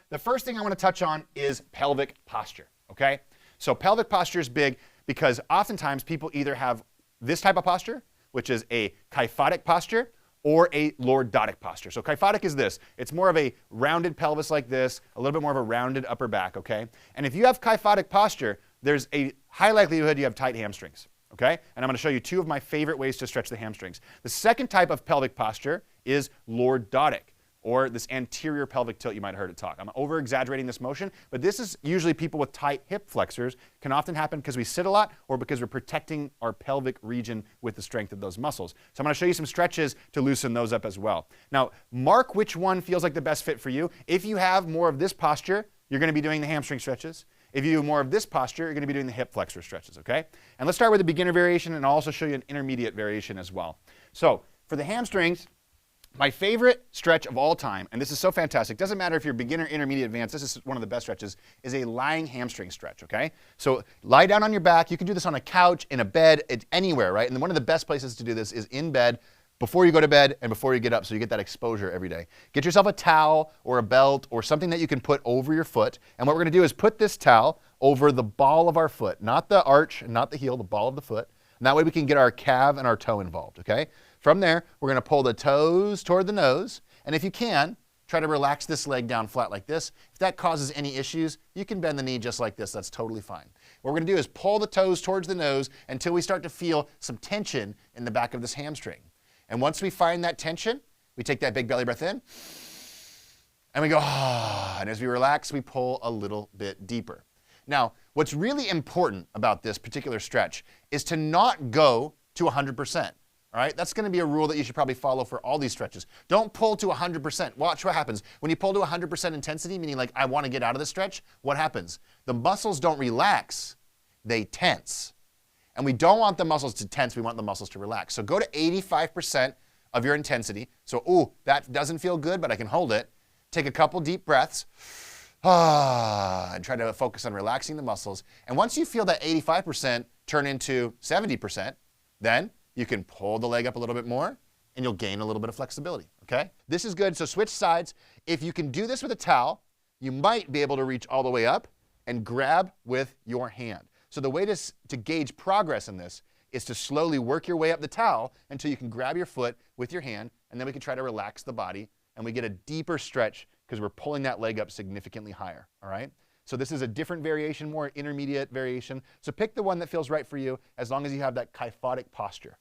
the first thing I want to touch on is pelvic posture, okay? So pelvic posture is big because oftentimes people either have this type of posture, which is a kyphotic posture, or a lordotic posture. So kyphotic is this. It's more of a rounded pelvis like this, a little bit more of a rounded upper back, okay? And if you have kyphotic posture, there's a high likelihood you have tight hamstrings, okay? And I'm going to show you two of my favorite ways to stretch the hamstrings. The second type of pelvic posture is lordotic, or this anterior pelvic tilt. You might have heard it talk. I'm over-exaggerating this motion, but this is usually people with tight hip flexors. Can often happen because we sit a lot or because we're protecting our pelvic region with the strength of those muscles. So I'm going to show you some stretches to loosen those up as well. Now, mark which one feels like the best fit for you. If you have more of this posture, you're going to be doing the hamstring stretches. If you do more of this posture, you're going to be doing the hip flexor stretches, okay? And let's start with the beginner variation, and I'll also show you an intermediate variation as well. So for the hamstrings, my favorite stretch of all time, and this is so fantastic, doesn't matter if you're beginner, intermediate, advanced, this is one of the best stretches, is a lying hamstring stretch, okay? So lie down on your back. You can do this on a couch, in a bed, anywhere, right? And one of the best places to do this is in bed, before you go to bed and before you get up, so you get that exposure every day. Get yourself a towel or a belt or something that you can put over your foot. And what we're going to do is put this towel over the ball of our foot, not the arch, not the heel, the ball of the foot. And that way we can get our calf and our toe involved, okay? From there, we're going to pull the toes toward the nose. And if you can, try to relax this leg down flat like this. If that causes any issues, you can bend the knee just like this. That's totally fine. What we're going to do is pull the toes towards the nose until we start to feel some tension in the back of this hamstring. And once we find that tension, we take that big belly breath in, and we go, ah, and as we relax, we pull a little bit deeper. Now, what's really important about this particular stretch is to not go to 100%. All right, that's going to be a rule that you should probably follow for all these stretches. Don't pull to 100%. Watch what happens. When you pull to 100% intensity, meaning like I want to get out of this stretch, what happens? The muscles don't relax, they tense. And we don't want the muscles to tense, we want the muscles to relax. So go to 85% of your intensity. So, ooh, that doesn't feel good, but I can hold it. Take a couple deep breaths, and try to focus on relaxing the muscles. And once you feel that 85% turn into 70%, then you can pull the leg up a little bit more, and you'll gain a little bit of flexibility, okay? This is good, so switch sides. If you can do this with a towel, you might be able to reach all the way up and grab with your hand. So the way to gauge progress in this is to slowly work your way up the towel until you can grab your foot with your hand, and then we can try to relax the body, and we get a deeper stretch because we're pulling that leg up significantly higher, all right? So this is a different variation, more intermediate variation. So pick the one that feels right for you as long as you have that kyphotic posture.